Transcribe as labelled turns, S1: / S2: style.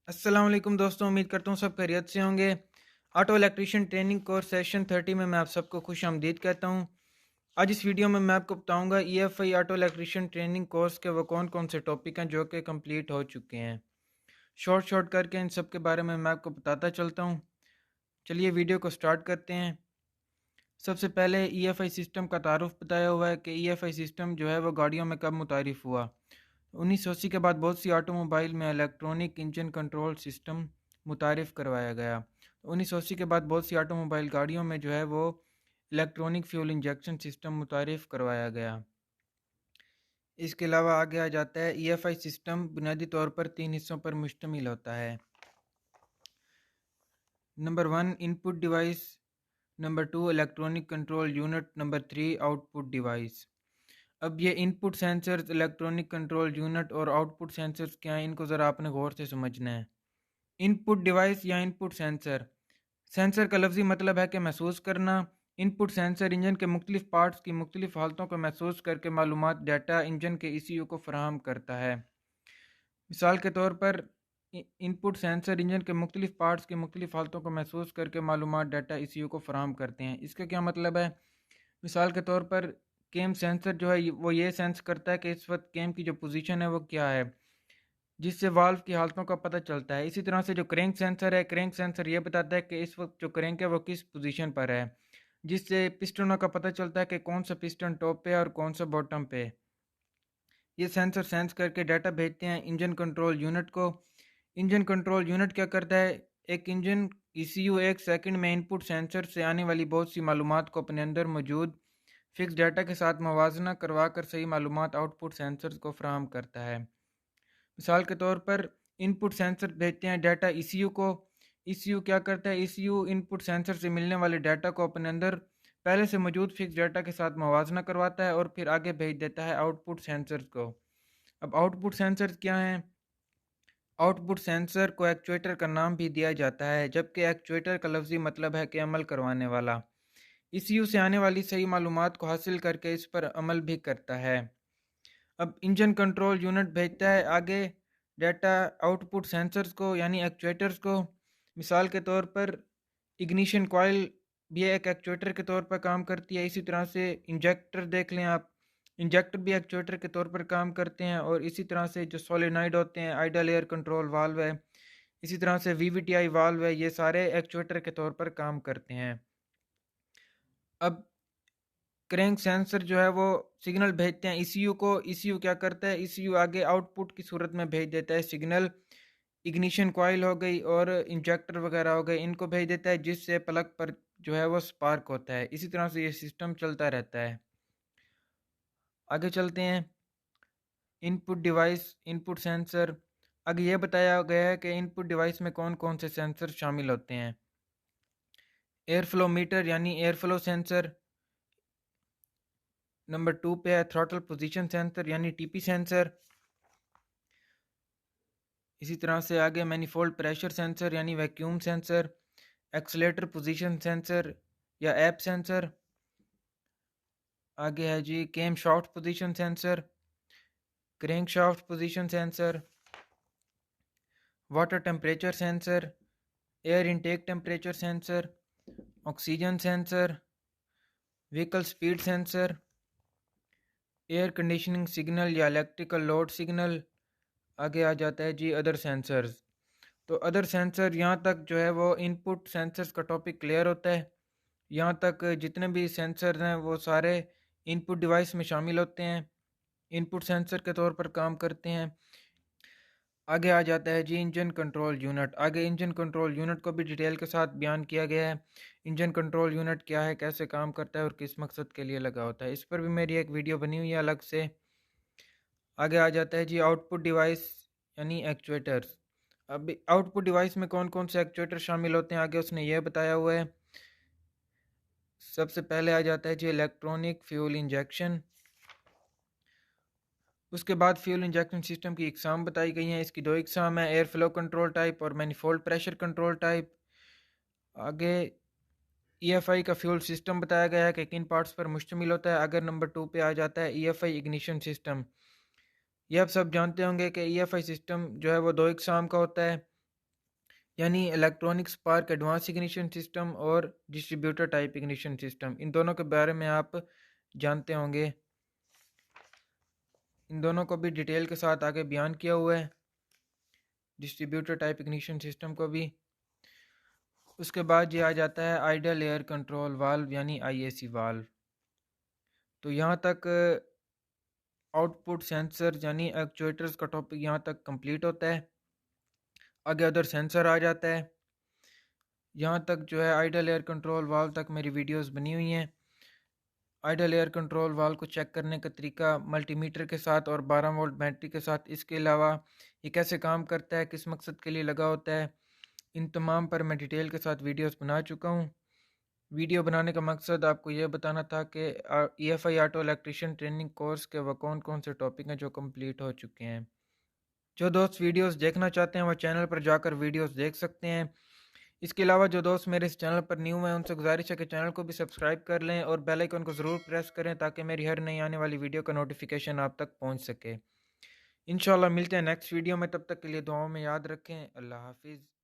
S1: अस्सलाम वालेकुम दोस्तों, उम्मीद करता हूँ सब खैरियत से होंगे। Auto electrician training course session 30 में मैं आप सबको खुश आमदीद कहता हूँ। आज इस वीडियो में मैं आपको बताऊँगा EFI auto electrician training course के वो कौन कौन से टॉपिक हैं जो कि कंप्लीट हो चुके हैं। शॉर्ट शॉर्ट करके इन सब के बारे में मैं आपको बताता चलता हूँ। चलिए वीडियो को स्टार्ट करते हैं। सबसे पहले ईएफआई सिस्टम का तारुफ बताया हुआ है कि ईएफआई सिस्टम जो है वो गाड़ियों में कब मुतारिफ हुआ। 1980 के बाद बहुत सी ऑटोमोबाइल में इलेक्ट्रॉनिक इंजन कंट्रोल सिस्टम मुतारिफ करवाया गया। 1980 के बाद बहुत सी ऑटोमोबाइल गाड़ियों में जो है वो इलेक्ट्रॉनिक फ्यूल इंजेक्शन सिस्टम मुतारिफ करवाया गया। इसके अलावा आगे आ जाता है ईएफआई सिस्टम बुनियादी तौर पर तीन हिस्सों पर मुश्तमिल होता है। Number 1 input device, number 2 electronic control unit, number 3 output device. अब ये input sensors, electronic control unit और आउटपुट सेंसर्स क्या हैं, इनको ज़रा आपने गौर से समझना है। इनपुट डिवाइस या इनपुट सेंसर, सेंसर का लफ्ज़ी मतलब है कि महसूस करना। इनपुट सेंसर इंजन के मुख्तलिफ पार्ट्स की मुख्तलिफ हालतों को महसूस करके मालूमात डाटा इंजन के ईसीयू को फराहम करता है। मिसाल के तौर पर इनपुट सेंसर इंजन के मुख्तलिफ पार्ट्स की मुख्तलिफ हालतों को महसूस करके मालूमात डाटा ईसीयू को फराहम करते हैं। इसका क्या मतलब है? मिसाल के तौर पर केम सेंसर जो है वो ये सेंस करता है कि इस वक्त केम की जो पोजीशन है वो क्या है, जिससे वाल्व की हालतों का पता चलता है। इसी तरह से जो क्रैंक सेंसर है, क्रैंक सेंसर ये बताता है कि इस वक्त जो क्रैंक है वो किस पोजीशन पर है, जिससे पिस्टनों का पता चलता है कि कौन सा पिस्टन टॉप पे है और कौन सा बॉटम पे। ये सेंसर सेंस करके डाटा भेजते हैं इंजन कंट्रोल यूनिट को। इंजन कंट्रोल यूनिट क्या करता है? एक इंजन ईसीयू एक सेकंड में इनपुट सेंसर से आने वाली बहुत सी मालूमात को अपने अंदर मौजूद फिक्स डाटा के साथ मवाजना करवा कर सही मालूमात आउटपुट सेंसर को फराहम करता है। मिसाल के तौर पर इनपुट सेंसर भेजते हैं डाटा ईसीयू को। ईसीयू क्या करता है? ईसीयू इनपुट सेंसर से मिलने वाले डाटा को अपने अंदर पहले से मौजूद फिक्स डाटा के साथ मवाजना करवाता है और फिर आगे भेज देता है आउटपुट सेंसर को। अब आउटपुट सेंसर क्या हैं? आउटपुट सेंसर को एक्चुएटर का नाम भी दिया जाता है, जबकि एक्चुएटर का लफ्ज़ी मतलब है कि अमल करवाने वाला। ईसीयू से आने वाली सही मालूमात को हासिल करके इस पर अमल भी करता है। अब इंजन कंट्रोल यूनिट भेजता है आगे डाटा आउटपुट सेंसर्स को यानी एक्चुएटर्स को। मिसाल के तौर पर इग्निशन कॉइल भी एक एक्चुएटर के तौर पर काम करती है। इसी तरह से इंजेक्टर देख लें आप, इंजेक्टर भी एक्चुएटर के तौर पर काम करते हैं। और इसी तरह से जो सोलेनॉइड होते हैं, आइडल एयर कंट्रोल वाल्व है, इसी तरह से वीवीटीआई वाल्व है, ये सारे एक्चुएटर के तौर पर काम करते हैं। अब क्रैंक सेंसर जो है वो सिग्नल भेजते हैं ईसीयू को। ईसीयू क्या करता है? ईसीयू आगे आउटपुट की सूरत में भेज देता है सिग्नल। इग्निशन कॉइल हो गई और इंजेक्टर वगैरह हो गए, इनको भेज देता है, जिससे प्लग पर जो है वो स्पार्क होता है। इसी तरह से ये सिस्टम चलता रहता है। आगे चलते हैं। Input device, input sensor. आगे ये बताया गया है कि इनपुट डिवाइस में कौन कौन से सेंसर शामिल होते हैं। एयर फ्लो मीटर यानी एयर फ्लो सेंसर, नंबर 2 पे है थ्रॉटल पोजीशन सेंसर यानी टीपी सेंसर। इसी तरह से आगे मैनिफोल्ड प्रेशर सेंसर यानी vacuum sensor, accelerator position sensor या ऐप सेंसर। आगे है जी camshaft position sensor, crankshaft position sensor, water temperature sensor, air intake temperature sensor, oxygen sensor, vehicle speed sensor, air conditioning signal या electrical load signal. आगे आ जाता है जी other sensors. तो अदर सेंसर, यहाँ तक जो है वो इनपुट सेंसर्स का टॉपिक क्लियर होता है। यहाँ तक जितने भी सेंसर हैं वो सारे इनपुट डिवाइस में शामिल होते हैं, इनपुट सेंसर के तौर पर काम करते हैं। आगे आ जाता है जी इंजन कंट्रोल यूनिट। आगे इंजन कंट्रोल यूनिट को भी डिटेल के साथ बयान किया गया है। इंजन कंट्रोल यूनिट क्या है, कैसे काम करता है और किस मकसद के लिए लगा होता है, इस पर भी मेरी एक वीडियो बनी हुई है अलग से। आगे आ जाता है जी आउटपुट डिवाइस यानी एक्चुएटर्स। अब आउटपुट डिवाइस में कौन कौन से एक्चुएटर शामिल होते हैं आगे उसने ये बताया हुआ है। सबसे पहले आ जाता है जी इलेक्ट्रॉनिक फ्यूल इंजेक्शन। उसके बाद फ्यूल इंजेक्शन सिस्टम की इकसाम बताई गई हैं। इसकी दो इकसाम है, एयर फ्लो कंट्रोल टाइप और मैनिफोल्ड प्रेशर कंट्रोल टाइप। आगे ईएफआई का फ्यूल सिस्टम बताया गया है कि किन पार्ट्स पर मुश्तमिल होता है। अगर नंबर 2 पे आ जाता है ईएफआई इग्निशन सिस्टम। ये आप सब जानते होंगे कि ईएफआई सिस्टम जो है वो दो इकसाम का होता है। यानी electronic spark advance ignition system और डिस्ट्रीब्यूटर टाइप इग्निशन सिस्टम, इन दोनों के बारे में आप जानते होंगे। इन दोनों को भी डिटेल के साथ आगे बयान किया हुआ है, डिस्ट्रीब्यूटर टाइप इग्निशन सिस्टम को भी। उसके बाद ये आ जाता है आइडल एयर कंट्रोल वाल्व यानी आईएसी वाल्व। तो यहाँ तक आउटपुट सेंसर यानी एक्चुएटर्स का टॉपिक यहाँ तक कंप्लीट होता है। आगे अदर सेंसर आ जाता है। यहाँ तक जो है आइडल एयर कंट्रोल वाल्व तक मेरी वीडियोस बनी हुई हैं। आइडल एयर कंट्रोल वाल्व को चेक करने का तरीका मल्टीमीटर के साथ और 12 वोल्ट बैटरी के साथ, इसके अलावा ये कैसे काम करता है, किस मकसद के लिए लगा होता है, इन तमाम पर मैं डिटेल के साथ वीडियोस बना चुका हूँ। वीडियो बनाने का मकसद आपको यह बताना था कि EFI auto electrician training course के वो कौन कौन से टॉपिक हैं जो कंप्लीट हो चुके हैं। जो दोस्त वीडियोस देखना चाहते हैं वो चैनल पर जाकर वीडियोस देख सकते हैं। इसके अलावा जो दोस्त मेरे इस चैनल पर न्यू हैं उनसे गुजारिश है कि चैनल को भी सब्सक्राइब कर लें और बेल आइकन को ज़रूर प्रेस करें ताकि मेरी हर नई आने वाली वीडियो का नोटिफिकेशन आप तक पहुंच सके। इंशाल्लाह मिलते हैं नेक्स्ट वीडियो में, तब तक के लिए दुआओं में याद रखें। अल्लाह हाफिज़।